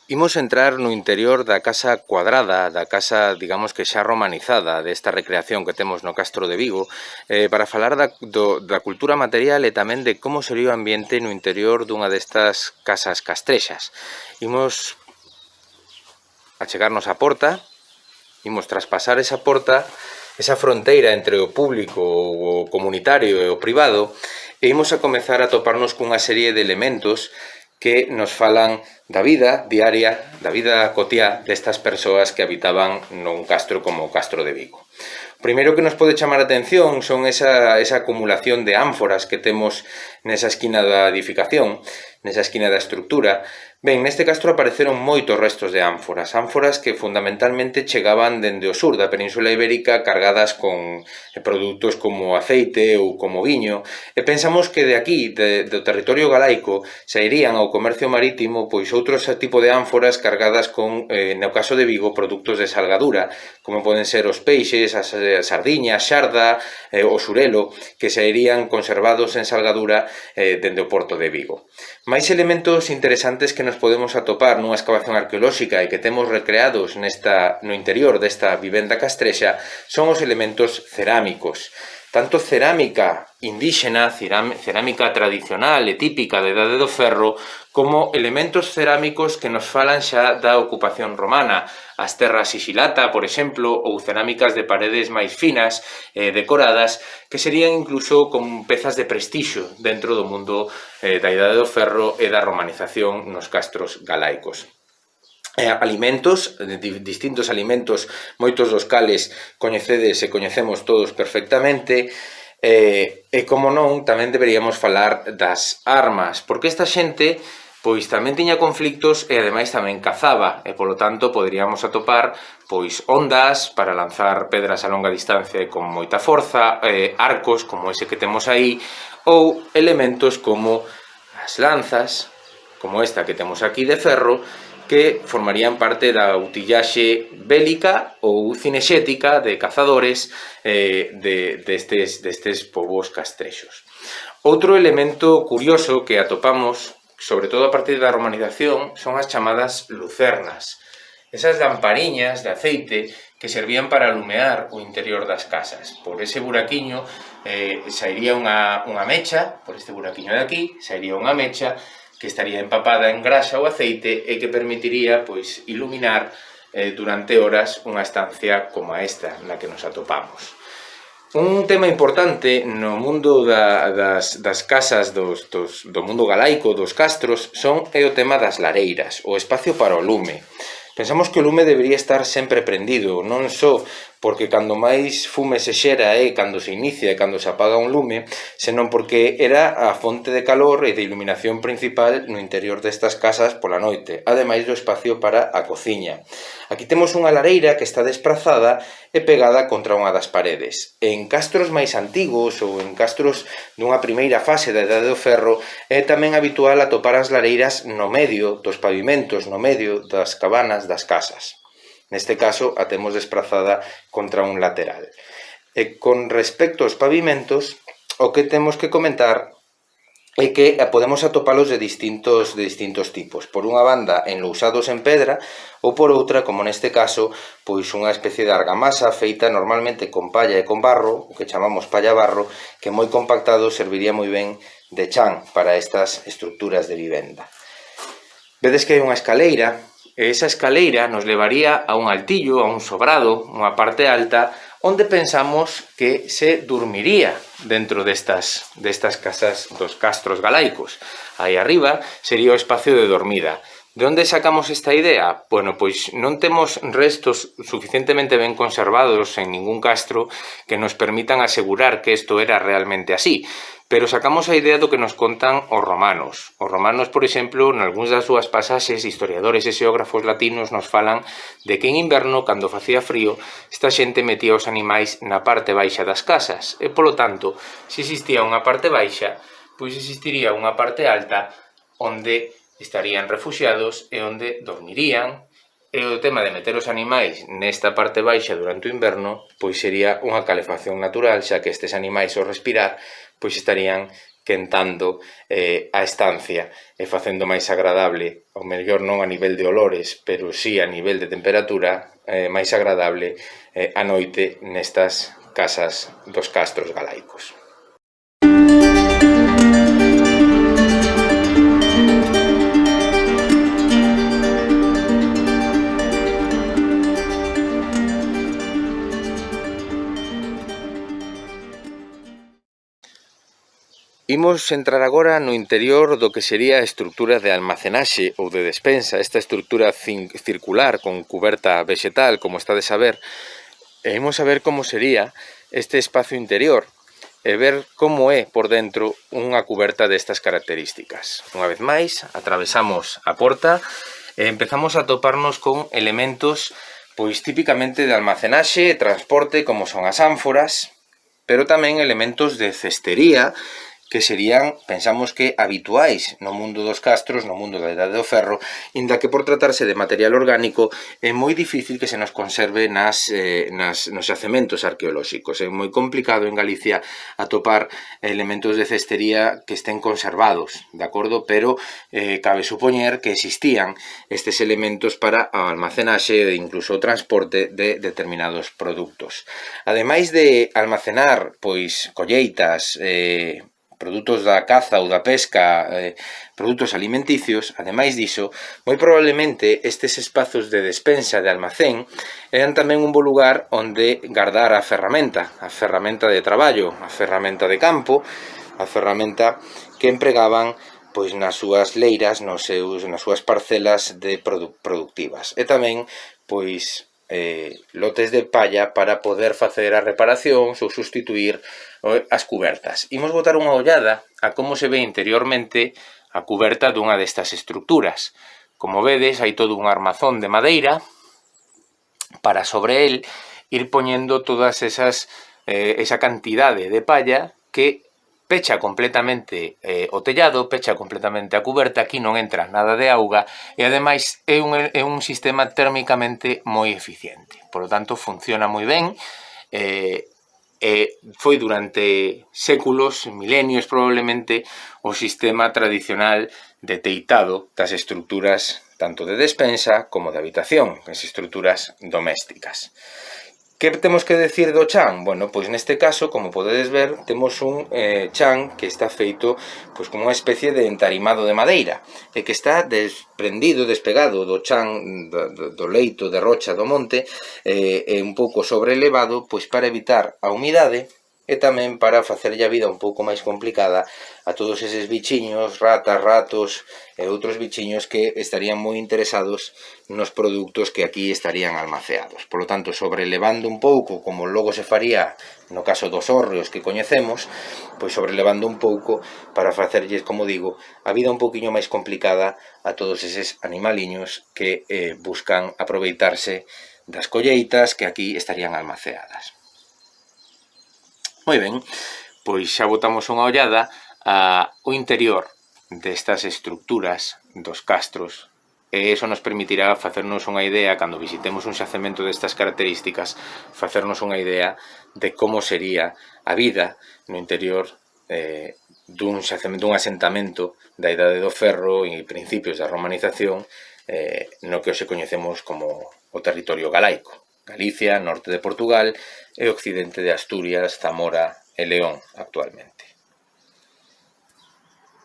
Imos entrar no interior da casa cuadrada, da casa, digamos que xa romanizada, desta recreación que temos no Castro de Vigo, para falar da cultura material e tamén de como sería o ambiente no interior dunha destas casas castrexas. Imos achegarnos á porta, imos traspasar esa porta, esa fronteira entre o público, o comunitario e o privado, e imos a comezar a toparnos cunha serie de elementos que nos falan da vida diaria, da vida cotiá destas persoas que habitaban nun castro como o Castro de Vigo. O primeiro que nos pode chamar a atención son esa acumulación de ánforas que temos nesa esquina da edificación, nesa esquina da estructura. Ben, neste castro apareceron moitos restos de ánforas, ánforas que fundamentalmente chegaban dende o sur da Península Ibérica cargadas con produtos como aceite ou como viño, e pensamos que de aquí, do territorio galaico, sairían ao comercio marítimo pois outros tipo de ánforas cargadas con, no caso de Vigo, produtos de salgadura, como poden ser os peixes, as sardiñas, xarda, o xurelo, que sairían conservados en salgadura dende o porto de Vigo. Máis elementos interesantes que nos podemos atopar nunha excavación arqueolóxica e que temos recreados no interior desta vivenda castrexa son os elementos cerámicos. Tanto cerámica indíxena, cerámica tradicional e típica da Idade do Ferro, como elementos cerámicos que nos falan xa da ocupación romana, as terras sixilata, por exemplo, ou cerámicas de paredes máis finas, decoradas, que serían incluso con pezas de prestixio dentro do mundo da Idade do Ferro e da romanización nos castros galaicos. Alimentos, distintos alimentos, moitos dos cales coñecedes e coñecemos todos perfectamente, e como non, tamén deberíamos falar das armas, porque esta xente pois tamén tiña conflictos e ademais tamén cazaba, e polo tanto poderíamos atopar pois ondas para lanzar pedras a longa distancia e con moita forza, arcos como ese que temos aí, ou elementos como as lanzas, como esta que temos aquí de ferro, que formarían parte da utillaxe bélica ou cinexética de cazadores destes povos castrexos. Outro elemento curioso que atopamos, sobre todo a partir da romanización, son as chamadas lucernas. Esas lampariñas de aceite que servían para alumear o interior das casas. Por ese buraquiño sairía unha mecha, por este buraquiño de aquí, sairía unha mecha que estaría empapada en grasa ou aceite e que permitiría pois iluminar durante horas unha estancia como esta na que nos atopamos. Un tema importante no mundo das casas do mundo galaico, dos castros, é o tema das lareiras, o espacio para o lume. Pensamos que o lume debería estar sempre prendido, non só porque cando máis fume se xera é cando se inicia e cando se apaga un lume, senón porque era a fonte de calor e de iluminación principal no interior destas casas pola noite, ademais do espacio para a cociña. Aquí temos unha lareira que está desprazada e pegada contra unha das paredes. En castros máis antigos ou en castros dunha primeira fase da Idade do Ferro é tamén habitual atopar as lareiras no medio dos pavimentos, no medio das cabanas das casas. Neste caso, a temos desprazada contra un lateral. E con respecto aos pavimentos, o que temos que comentar é que podemos atopalos de distintos tipos. Por unha banda, enlousados en pedra, ou por outra, como neste caso, pois unha especie de argamasa feita normalmente con palla e con barro, o que chamamos palla barro, que moi compactado serviría moi ben de chan para estas estructuras de vivenda. Vedes que hai unha escaleira, e esa escaleira nos levaría a un altillo, a un sobrado, unha parte alta, onde pensamos que se dormiría dentro destas casas dos castros galaicos. Aí arriba sería o espacio de dormida. De onde sacamos esta idea? Bueno, pois non temos restos suficientemente ben conservados en ningún castro que nos permitan asegurar que isto era realmente así, pero sacamos a idea do que nos contan os romanos. Os romanos, por exemplo, nalgúns das súas pasaxes, historiadores e xeógrafos latinos nos falan de que en inverno, cando facía frío, esta xente metía os animais na parte baixa das casas, e polo tanto, se existía unha parte baixa, pois existiría unha parte alta onde estarían refuxiados e onde dormirían, e o tema de meter os animais nesta parte baixa durante o inverno pois sería unha calefacción natural, xa que estes animais ao respirar pois estarían quentando a estancia e facendo máis agradable, ao mellor non a nivel de olores, pero sí a nivel de temperatura, máis agradable a noite nestas casas dos castros galaicos. Imos entrar agora no interior do que sería a estrutura de almacenaxe ou de despensa, esta estrutura circular con cuberta vegetal, como estades a ver, e imos a ver como sería este espacio interior e ver como é por dentro unha cuberta destas características. Unha vez máis, atravesamos a porta e empezamos a toparnos con elementos pois típicamente de almacenaxe e transporte, como son as ánforas, pero tamén elementos de cestería, que serían, pensamos que, habituais no mundo dos castros, no mundo da Idade do Ferro, inda que por tratarse de material orgánico é moi difícil que se nos conserve nos xacementos arqueolóxicos. É moi complicado en Galicia atopar elementos de cestería que estén conservados, de acordo? Pero cabe supoñer que existían estes elementos para o almacenaxe e incluso o transporte de determinados produtos. Ademais de almacenar, pois, colleitas, produtos da caza ou da pesca, produtos alimenticios, ademais diso, moi probablemente estes espazos de despensa de almacén eran tamén un bo lugar onde guardar a ferramenta de traballo, a ferramenta de campo, a ferramenta que empregaban pois nas súas leiras, nas súas parcelas productivas. E tamén, pois, lotes de palla para poder facer as reparacións ou sustituir as cubertas. Imos botar unha ollada a como se ve interiormente a cuberta dunha destas estructuras. Como vedes, hai todo un armazón de madeira para sobre el ir poñendo todas esa cantidade de palla que pecha completamente o tellado, pecha completamente a cuberta, aquí non entra nada de auga e ademais é un sistema térmicamente moi eficiente. Por lo tanto, funciona moi ben e foi durante séculos, milenios probablemente, o sistema tradicional de teitado das estruturas tanto de despensa como de habitación, as estruturas domésticas. Que temos que decir do chan? Bueno, pois neste caso, como podedes ver, temos un chan que está feito pois como unha especie de entarimado de madeira e que está desprendido, despegado do chan, do leito de rocha do monte e un pouco sobrelevado pois para evitar a humidade e tamén para facerlle a vida un pouco máis complicada a todos eses bichiños, ratas, ratos e outros bichiños que estarían moi interesados nos produtos que aquí estarían almaceados. Por lo tanto, sobrelevando un pouco, como logo se faría no caso dos hórreos que coñecemos, pois sobrelevando un pouco para facerlles, como digo, a vida un pouquiño máis complicada a todos eses animaliños que buscan aproveitarse das colleitas que aquí estarían almaceadas. Moi ben, pois xa botamos unha ollada ao interior destas estructuras dos castros e iso nos permitirá facernos unha idea, cando visitemos un xacemento destas características, facernos unha idea de como sería a vida no interior dun asentamento da Idade do Ferro e principios da romanización no que hoxe coñecemos como o territorio galaico. Galicia, norte de Portugal e occidente de Asturias, Zamora e León actualmente.